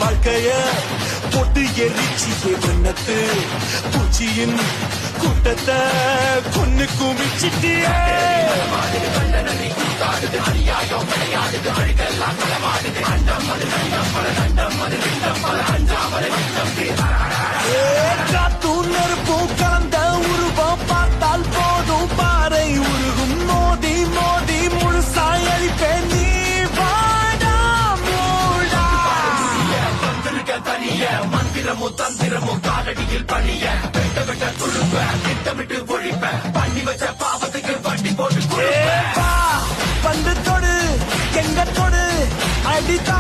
வாழ்க்கைய பொட்டு எரிச்சியே வண்ணத்து பூச்சியின் கூட்டத்தை கொன்னு குமிச்சிட்டியே காத்தும் நெருப்பும் கலந்த உருவம் பார்த்தால் போதும் பாறை உருகும் மோதி மோதி முழுசாய் அழிப்பேன் நீ வாடா மூடா தனிய மந்திரமும் தந்திரமும் காலடியில் பணிய வெட்ட வெட்ட துழுப்ப திட்டமிட்டு ஒழிப்ப பண்ணி வச்ச பாவத்துக்கு வண்டி போட்டு பண்டு தொடு எங்க தொடு அடித்தா